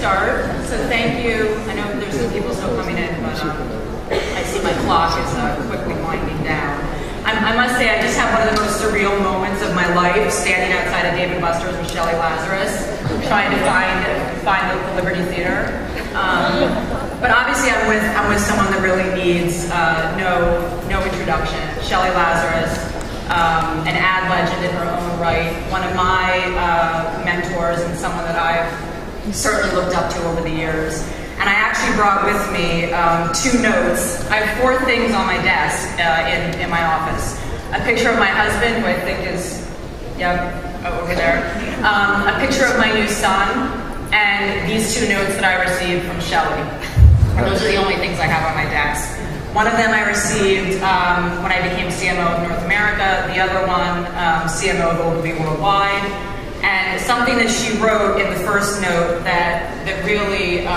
start. So thank you. I know there's some people still coming in, but I see my clock is quickly winding down. I must say, I just had one of the most surreal moments of my life, standing outside of Dave & Buster's with Shelly Lazarus, trying to find the Liberty Theater. But obviously, I'm with someone that really needs no introduction. Shelly Lazarus, an ad legend in her own right, one of my mentors and someone that I've certainly looked up to over the years. And I actually brought with me 2 notes. I have 4 things on my desk in my office. A picture of my husband, who I think is, over there. A picture of my new son, and these 2 notes that I received from Shelly. Those are the only things I have on my desk. One of them I received when I became CMO of North America. The other one, CMO of Ogilvy Worldwide. And something that she wrote in the first note that really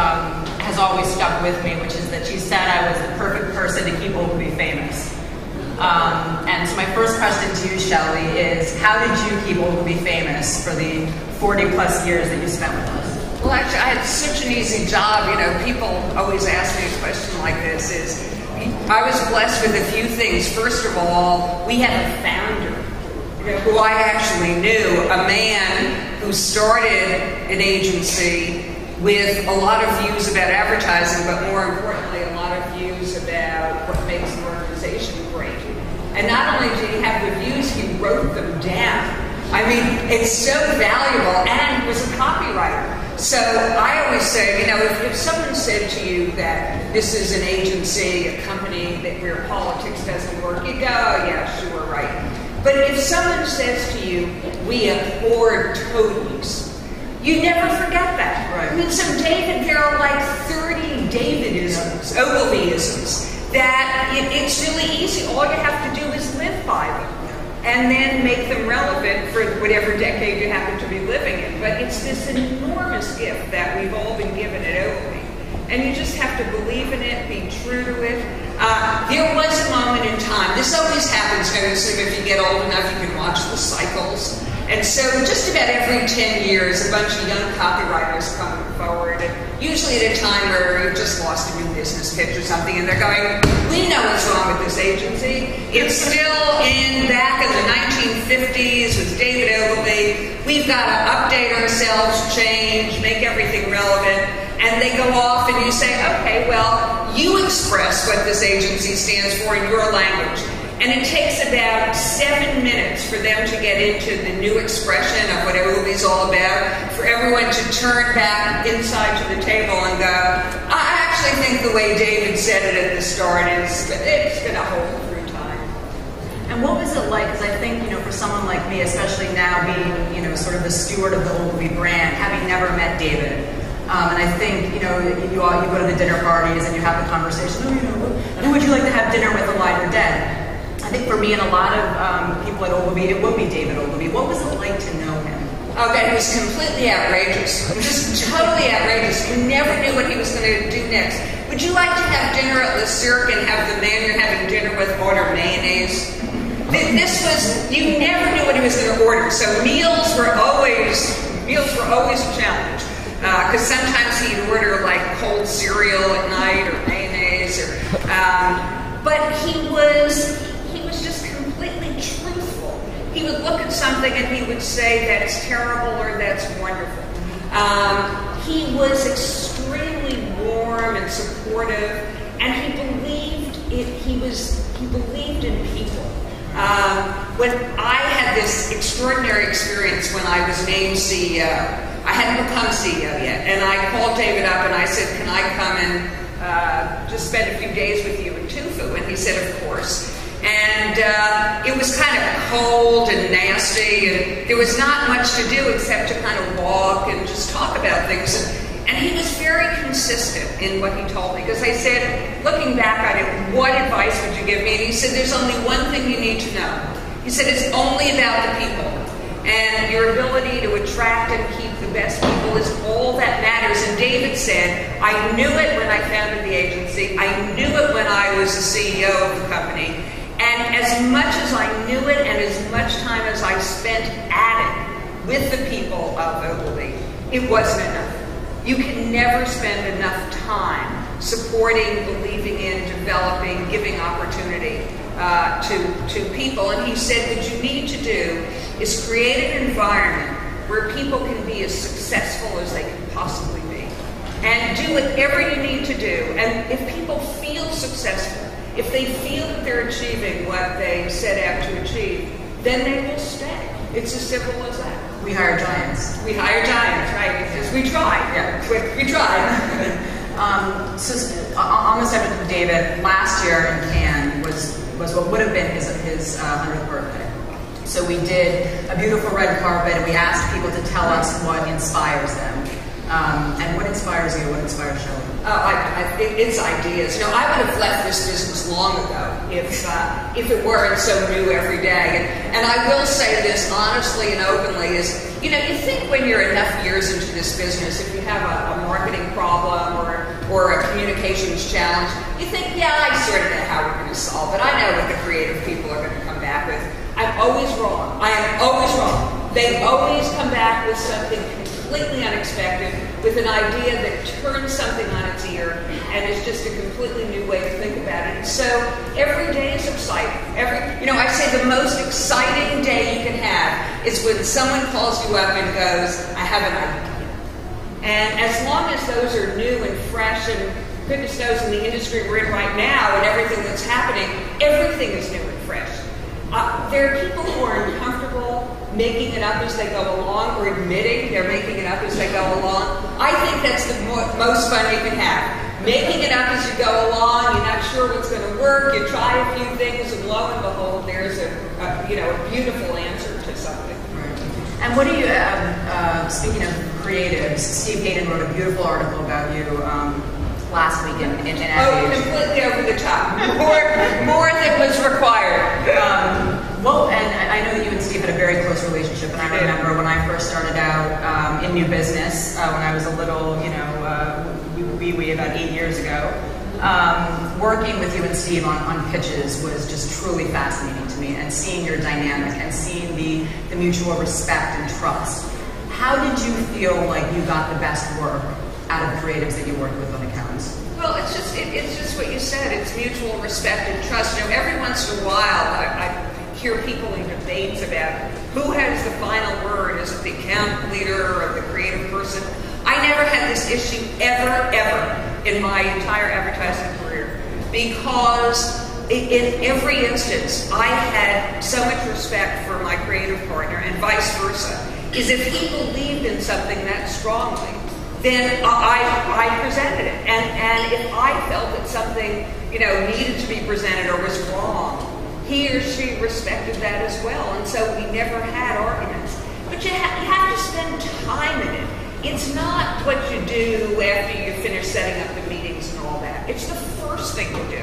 has always stuck with me, which is that she said I was the perfect person to keep Ogilvy famous. And so my first question to you, Shelly, is how did you keep Ogilvy famous for the 40 plus years that you spent with us? Well, actually, I had such an easy job. You know, people always ask me a question like this I was blessed with a few things. First of all, we had a founder, who I actually knew, a man who started an agency with a lot of views about advertising, but more importantly, a lot of views about what makes an organization great. And not only did he have the views, he wrote them down. I mean, it's so valuable, and he was a copywriter. So I always say, if someone said to you that this is an agency, a company where politics doesn't work, you go, oh yeah, sure, right. But if someone says to you, we abhor toadies, you never forget that. Right. I mean, so there are like 30 Davidisms, Ogilvyisms, that it's really easy. All you have to do is live by them and then make them relevant for whatever decade you happen to be living in. But it's this enormous gift that we've all been given at Ogilvy. And you just have to believe in it, be true to it. There was a moment in time, this always happens, if you get old enough, you can watch the cycles. And so just about every 10 years, a bunch of young copywriters come forward, and usually at a time where you've just lost a new business pitch or something, and they're going, we know what's wrong with this agency. It's still back in the 1950s with David Ogilvy. We've got to update ourselves, change, make everything relevant. And they go off and you say, okay, well, you express what this agency stands for in your language. And it takes about 7 minutes for them to get into the new expression of what Ogilvy's all about, for everyone to turn back inside to the table and go, I actually think the way David said it at the start it's going to hold through time. And what was it like? Because I think, for someone like me, especially now being, sort of the steward of the Ogilvy brand, having never met David, and I think, you go to the dinner parties and you have the conversation, who would you like to have dinner with, alive or dead? I think for me and a lot of people at Ogilvy, it would be David Ogilvy. What was it like to know him? Oh, God, he was completely outrageous. Just totally outrageous. You never knew what he was going to do next. Would you like to have dinner at Le Cirque and have the man you're having dinner with order mayonnaise? You never knew what he was going to order. So meals were always a challenge. Because sometimes he'd order like cold cereal at night or mayonnaise, but he was just completely truthful. He would look at something and he would say that's terrible or that's wonderful. He was extremely warm and supportive, and he believed it. He believed in people. When I had this extraordinary experience when I was named CEO. I hadn't become CEO yet, and I called David up and I said, can I come and just spend a few days with you in Tufu? And he said, of course. And it was kind of cold and nasty, and there was not much to do except to kind of walk and just talk about things. And he was very consistent in what he told me, because I said, looking back on it, what advice would you give me? And he said, there's only one thing you need to know. He said, it's only about the people. And your ability to attract and keep the best people is all that matters. And David said, I knew it when I founded the agency. I knew it when I was the CEO of the company. And as much as I knew it and as much time as I spent at it with the people of Ogilvy, it wasn't enough. You can never spend enough time supporting, believing in, developing, giving opportunity to people. And he said what you need to do is create an environment where people can be as successful as they can possibly be. And do whatever you need to do. And if people feel successful, if they feel that they're achieving what they set out to achieve, then they will stay. It's as simple as that. We hire giants. We hire giants, right? Because we try. Yeah. We try. So on the subject of David, last year in Cannes was what would have been his 100th birthday. So we did a beautiful red carpet, and we asked people to tell us what inspires them. And what inspires you? What inspires Shelly? It's ideas. You know, I would have left this business long ago if it weren't so new every day. And I will say this honestly and openly is, you know, you think when you're enough years into this business, if you have a marketing problem or a communications challenge, you think, yeah, I sort of know how we're going to solve it. I know what the creative people are going to come back with. I'm always wrong. I am always wrong. They always come back with something completely unexpected, with an idea that turns something on its ear and is just a completely new way to think about it. So every day is exciting. I say the most exciting day you can have is when someone calls you up and goes, I have an idea. And as long as those are new and fresh, and goodness knows in the industry we're in right now and everything that's happening, everything is new and fresh. There are people who are uncomfortable making it up as they go along, or admitting they're making it up as they go along. I think that's the most fun you can have. Making it up as you go along, you're not sure what's going to work, you try a few things, and lo and behold, there's a beautiful answer to something. And what do you, speaking of creatives, Steve Hayden wrote a beautiful article about you last week in completely over the top. More than was required. Well, and I know that you and Steve had a very close relationship, and I remember when I first started out in new business, when I was a little, we about 8 years ago, working with you and Steve on pitches was just truly fascinating to me, and seeing your dynamic and seeing the mutual respect and trust. How did you feel like you got the best work out of creatives that you worked with on accounts? Well, it's just what you said. It's mutual respect and trust. You know, every once in a while, I hear people in debates about who has the final word. Is it the account leader or the creative person? I never had this issue ever in my entire advertising career, because in every instance, I had so much respect for my creative partner, and vice versa. Is if he believed in something that strongly, then I presented it. And if I felt that something, needed to be presented or was wrong, he or she respected that as well. And so we never had arguments. But you have to spend time in it. It's not what you do after you finish setting up the meetings and all that. It's the first thing you do.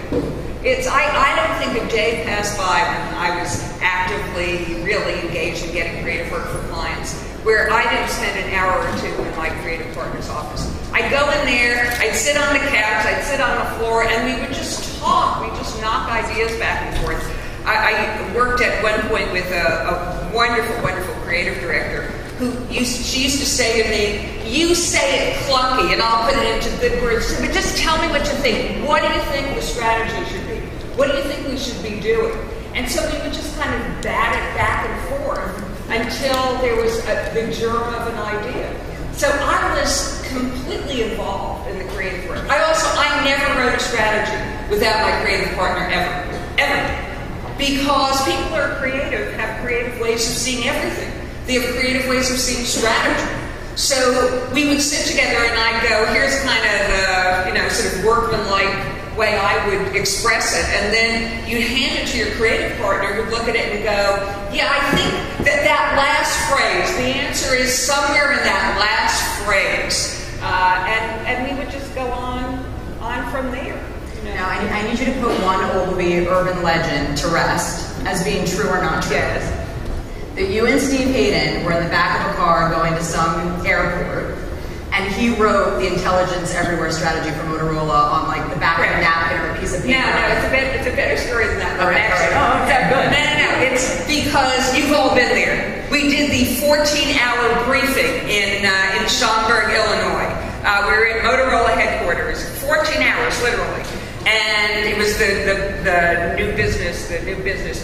I don't think a day passed by when I was actively really engaged in getting creative work for clients where I didn't spend an hour or two in my creative partner's office. I'd go in there, I'd sit on the couch, I'd sit on the floor, and we would just talk. We'd just knock ideas back and forth. I worked at one point with a wonderful, wonderful creative director she used to say to me, you say it clunky and I'll put it into good words, but just tell me what you think. What do you think the strategy should be? What do you think we should be doing? And so we would just kind of bat it back and forth until there was the germ of an idea. So I was completely involved in the creative work. I never wrote a strategy without my creative partner, ever. Because people are creative, have creative ways of seeing everything. They have creative ways of seeing strategy. So we would sit together and I'd go, here's kind of the, sort of workmanlike way I would express it. And then you'd hand it to your creative partner who'd look at it and go, yeah, I think that last phrase, the answer is somewhere in that last phrase. And we would just go on from there. Now, I need you to put one Ogilvy urban legend to rest as being true or not true. Yes. That you and Steve Hayden were in the back of a car going to some airport, and he wrote the Intelligence Everywhere strategy for Motorola on like the back of a napkin or a piece of paper. No, it's a better story than that. All right. Oh, okay, good. No. It's because you've all been there. We did the 14-hour briefing in Schaumburg, Illinois, 14 hours, literally. And it was the new business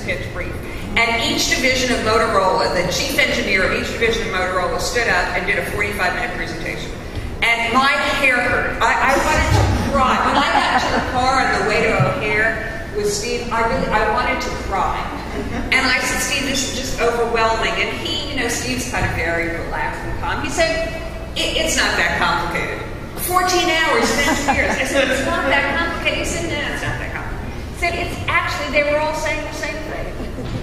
pitch brief. And each division of Motorola, the chief engineer of each division of Motorola stood up and did a 45-minute presentation. And my hair hurt. I wanted to cry. When I got to the car on the way to O'Hare with Steve, I wanted to cry. And I said, Steve, this is just overwhelming. And he, Steve's kind of very relaxed and calm. He said, it's not that complicated. 14 hours of engineers. I said, it's not that complicated. He said, no, it's not that complicated. He said, it's actually, they were all saying the same thing.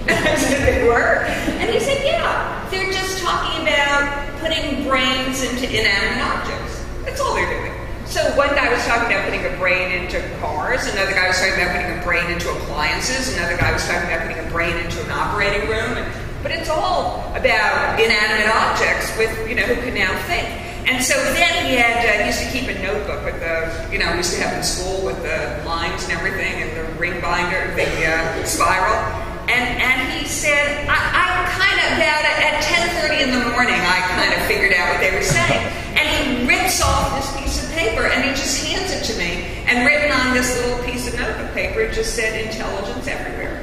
I said, they were? And he said, yeah. They're just talking about putting brains into inanimate objects. That's all they're doing. So one guy was talking about putting a brain into cars. Another guy was talking about putting a brain into appliances. Another guy was talking about putting a brain into an operating room. But it's all about inanimate objects with, who can now think. And so then he used to keep a notebook with the, we used to have in school with the lines and everything and the ring binder, the spiral. And he said, I kind of, about at 10:30 in the morning, I kind of figured out what they were saying. And he rips off this piece of paper and he just hands it to me. And written on this little piece of notebook paper, it just said intelligence everywhere.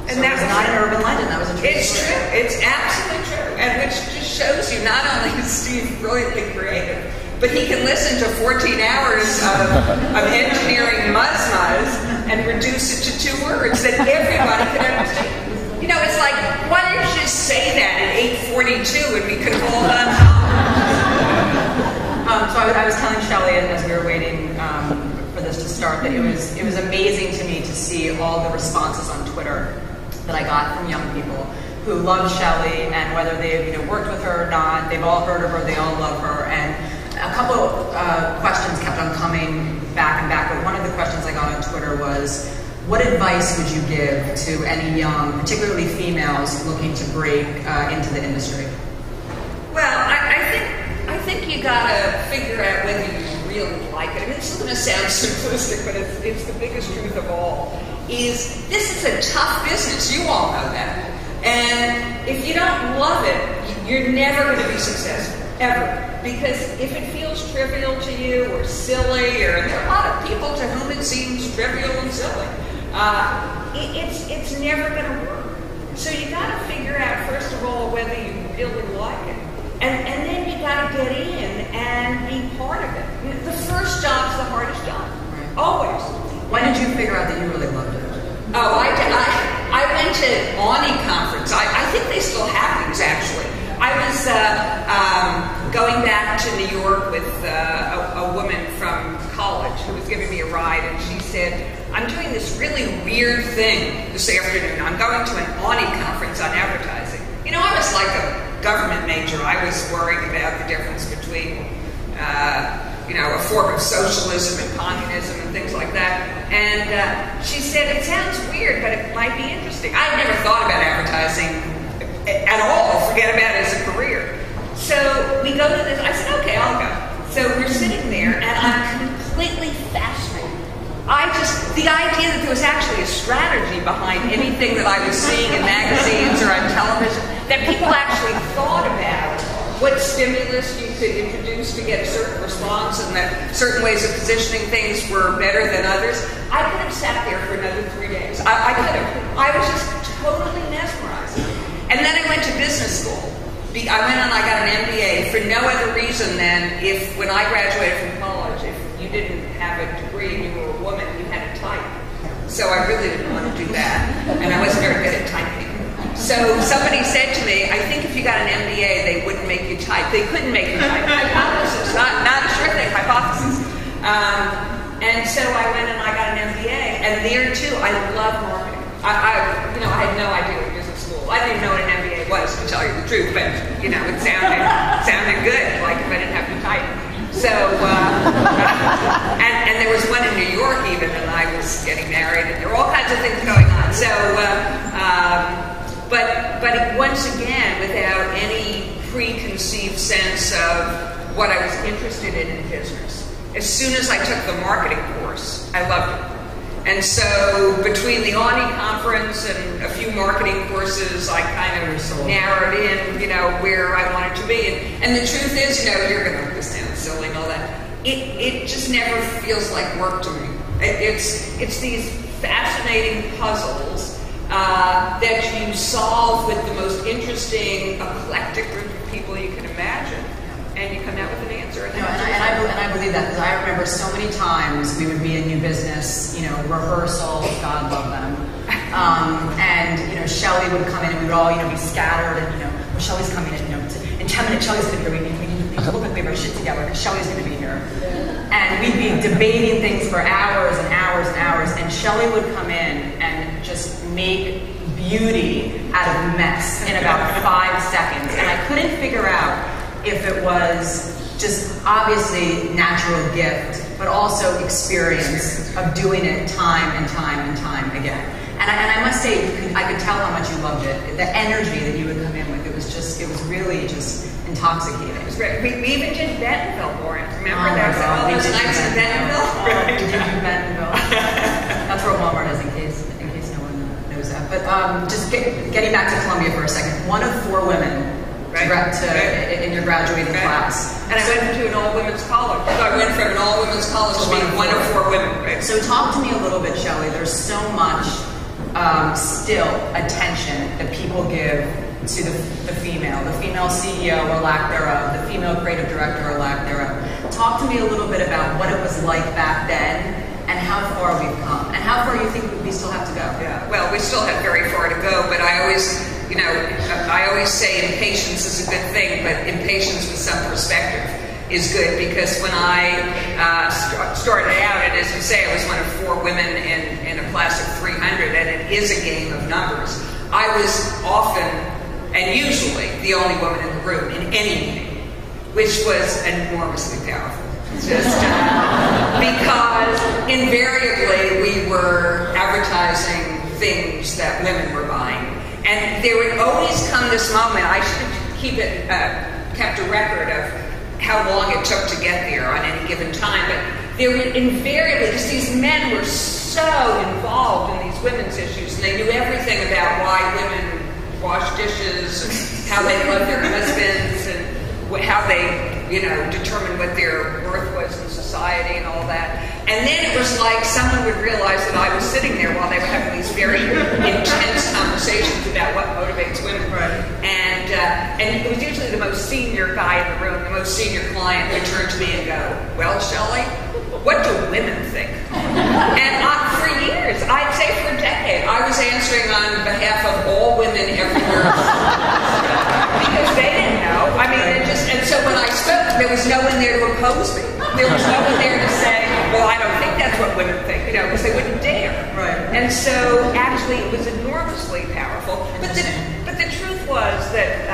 And so that was not an urban legend, that was a true It's story. true. It's absolutely true. And which just shows you not only is Steve brilliantly creative, but he can listen to 14 hours of engineering muzz and reduce it to 2 words that everybody can understand. It's like, why didn't you just say that at 8:42 and we could have all done So I was telling Shelly as we were waiting for this to start that it was amazing to me to see all the responses on Twitter that I got from young people who love Shelly, and whether they've worked with her or not, they've all heard of her, they all love her. And a couple of questions kept on coming back and back, but one of the questions I got on Twitter was, what advice would you give to any young, particularly females, looking to break into the industry? Well, I think you gotta figure out whether you really like it. I mean, this is gonna sound simplistic, but it's the biggest truth of all, is this is a tough business. You all know that. And if you don't love it, you're never gonna be successful, ever. Because if it feels trivial to you or silly, or there are a lot of people to whom it seems trivial and silly, it's never gonna work. So you gotta figure out, first of all, whether you really like it. And then you got to get in and be part of it. The first job's the hardest job. Right. Always. When did you figure out that you really loved it? Oh, I went to Ani conference. I think they still have these, actually. I was going back to New York with a woman from college who was giving me a ride, and she said, I'm doing this really weird thing this afternoon. I'm going to an Ani conference on advertising. I was like a government major. I was worrying about the difference between, a form of socialism and communism and things like that. And she said, it sounds weird, but it might be interesting. I had never thought about advertising at all. Forget about it as a career. So we go to this. I said, okay, I'll go. So we're sitting there, and I'm completely fascinated. The idea that there was actually a strategy behind anything that I was seeing in magazines or on television, that people actually thought about what stimulus you could introduce to get a certain response, and that certain ways of positioning things were better than others. I could have sat there for another 3 days. I could have. I was just totally mesmerized. And then I went to business school. I went and I got an MBA for no other reason than when I graduated from college, if you didn't have a degree and you were a woman, you had to type. So I really didn't want to do that, and I wasn't very good at typing. So somebody said to me, I think if you got an MBA, they wouldn't make you type. They couldn't make you type. Hypothesis, not a sure thing, hypothesis. And so I went and I got an MBA, and there too, I love marketing. I had no idea what business school. I didn't know what an MBA was, to tell you the truth, but it sounded good, like if I didn't have to type. So, and there was one in New York even, and I was getting married, and there were all kinds of things going on. So, but once again, without any preconceived sense of what I was interested in business. As soon as I took the marketing course, I loved it. And so between the Ani conference and a few marketing courses, I kind of narrowed in, where I wanted to be. And the truth is, you're going to, this sounds silly and all that, it just never feels like work to me. It's these fascinating puzzles that you solve with the most interesting, eclectic group of people you can imagine, and you come out with an answer. And I believe that, because I remember so many times we would be in new business, rehearsals, God love them, and Shelly would come in and we would all be scattered, and Shelly's coming in, in 10 minutes Shelly's going to be here. We need to look like we have our shit together because Shelly's going to be here. And we'd be debating things for hours and hours and hours, and Shelly would come in and just make beauty out of mess in about 5 seconds. And I couldn't figure out if it was just obviously natural gift, but also experience of doing it time and time and time again. And I must say, I could tell how much you loved it. The energy that you would come in with, it was really just intoxicating. It was great. We even did Bentonville, Lauren. Remember all those nights in Bentonville? Did you do Bentonville? That's where Walmart is, in case no one knows that. But just getting back to Columbia for a second. 1 of 4 women in your graduating class. And I went to an all-women's college. So I went from an all-women's college to being 1 of 4 women. Right? So talk to me a little bit, Shelly. There's so much still attention that people give to the female CEO or lack thereof, the female creative director or lack thereof. Talk to me a little bit about what it was like back then and how far we've come and how far you think we still have to go. Yeah, well, we still have very far to go, but I always say impatience is a good thing, but impatience with some perspective is good, because when I started out, and as you say, I was 1 of 4 women in a class of 300, and it is a game of numbers. I was often and usually the only woman in the room in any meeting, which was enormously powerful. Just because invariably we were advertising things that women were buying. And there would always come this moment, I should have kept a record of how long it took to get there on any given time, but there would invariably, just these men were so involved in these women's issues, and they knew everything about why women wash dishes, and how they love their husbands, and how they, determined what their worth was in society and all that. And then it was like someone would realize that I was sitting there while they were having these very intense conversations about what motivates women. Right. And it was usually the most senior guy in the room, the most senior client, would turn to me and go, "Well, Shelly, what do women think?" And for years, I'd say for a decade, I was answering on behalf of all women everywhere. Because they didn't know. And so when I spoke, there was no one there to oppose me. There was no one there to say, "Well, I don't think that's what women think," because they wouldn't dare. Right. And so actually it was enormously powerful. But the truth was that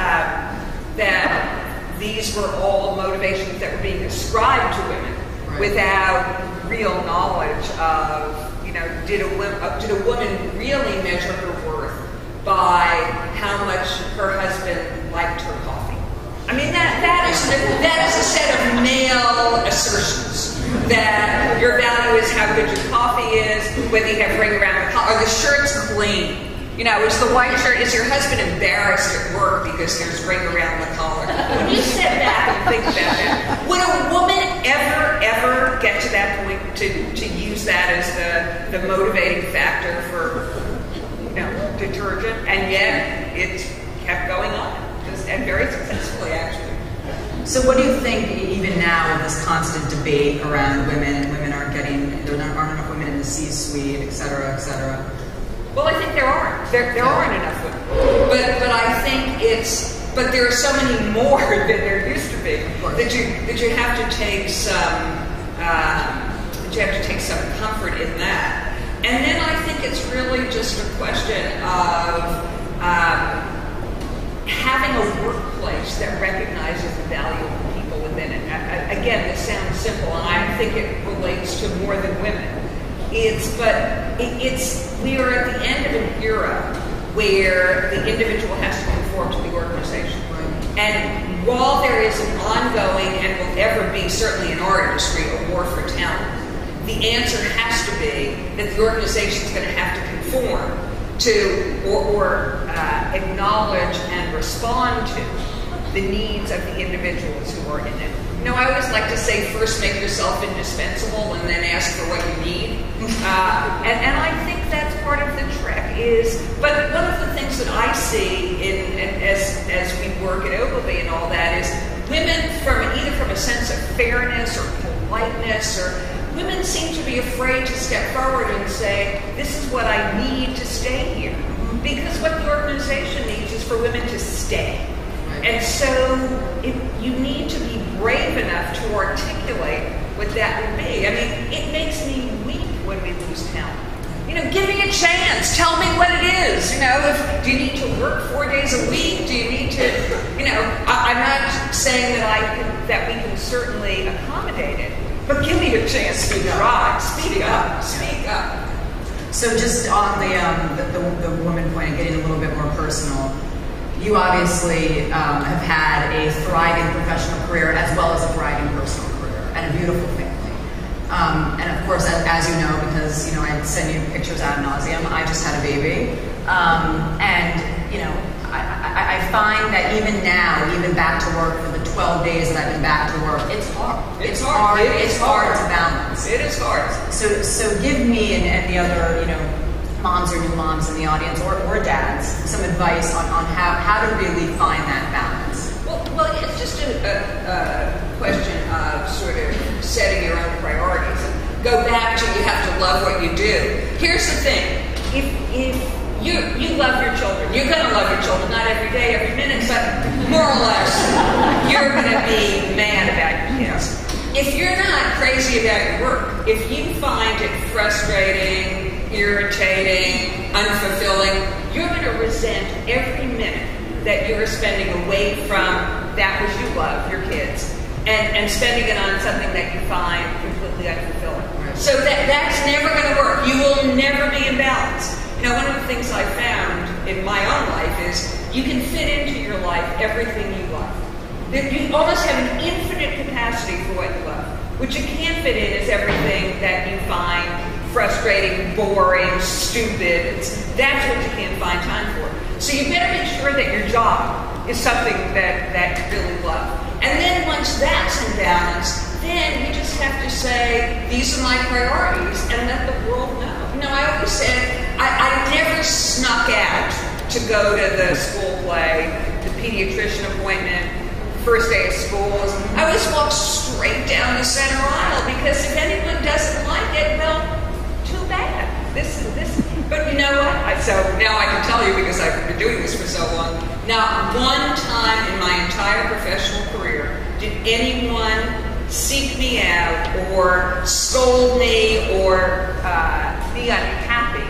these were all motivations that were being ascribed to women, right, without real knowledge of, did a woman really measure her worth by how much her husband liked her coffee? I mean, that is a set of male assertions, that your value is how good your coffee is, whether you have ring around the collar, or the shirt's clean. Is the white shirt, is your husband embarrassed at work because there's ring around the collar? When you sit back and think about it, would a woman ever get to that point to use that as the motivating factor for, detergent? And yet it kept going on, and very successfully, actually. So what do you think, even now, in this constant debate around women, and women aren't aren't enough women in the C-suite, et cetera, et cetera? Well, I think there aren't. There aren't enough women. But I think but there are so many more than there used to be that you have to take some comfort in that. And then I think it's really just a question of having a workplace that recognizes the value of the people within it. Again, this sounds simple, and I think it relates to more than women. We are at the end of an era where the individual has to conform to the organization. Right. And while there is an ongoing, and will ever be, certainly in our industry, a war for talent, the answer has to be that the organization is going to have to conform to or acknowledge and respond to the needs of the individuals who are in it. I always like to say, first make yourself indispensable and then ask for what you need. And I think that's part of the trick but one of the things that I see as we work at Ogilvy and all that is women either from a sense of fairness or politeness, or women seem to be afraid to step forward and say, this is what I need to stay here. Because what the organization needs is for women to stay. And so you need to be brave enough to articulate what that would be. I mean, it makes me weep when we lose talent. Give me a chance. Tell me what it is. Do you need to work 4 days a week? Do you need to, I'm not saying that we can certainly accommodate it, but give me a chance to try. Speak up. Speak up. So just on the woman point and getting a little bit more personal, you obviously have had a thriving professional career as well as a thriving personal career and a beautiful family. And of course, as you know, because I send you pictures ad nauseum, I just had a baby, and I find that even now, even back to work for the 12 days that I've been back to work, it's hard. It's hard. It's hard to balance. It is hard. So give me and the other moms or new moms in the audience or dads some advice on how to really find that balance. Well, it's just a question of sort of setting your own priorities. Go back to you have to love what you do. Here's the thing. If you love your children, you're going to love your children, not every day, every minute, but more or less, you're going to be mad about your kids. If you're not crazy about your work, if you find it frustrating, irritating, unfulfilling, you're going to resent every minute that you're spending away from that which you love, your kids, and spending it on something that you find completely unfulfilling. So that's never going to work. You will never be in balance. One of the things I found in my own life is you can fit into your life everything you love. You almost have an infinite capacity for what you love. What you can't fit in is everything that you find frustrating, boring, stupid. That's what you can't find time for. So you better make sure that your job is something that you really love. And then once that's in balance, then you just have to say, these are my priorities, and let the world know. I always said, I never snuck out to go to the school play, the pediatrician appointment, first day of school. I always walked straight down the center aisle, because if anyone doesn't like it, well, too bad. But you know what? So now I can tell you, because I've been doing this for so long, not one time in my entire professional career did anyone seek me out or scold me or be unhappy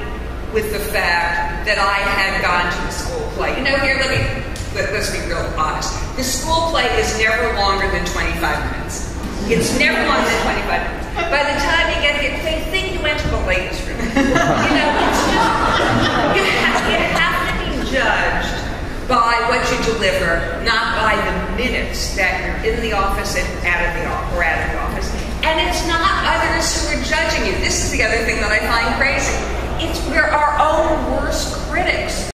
with the fact that I had gone to the school play. Here, let's be real honest. The school play is never longer than 25 minutes. It's never longer than 25 minutes. By the time you get there, they think you went to the ladies' room. It's just, you have to be judged by what you deliver, not by the minutes that you're in the office and out of the office. And it's not others who are judging you. This is the other thing that I find crazy. We're our own worst critics.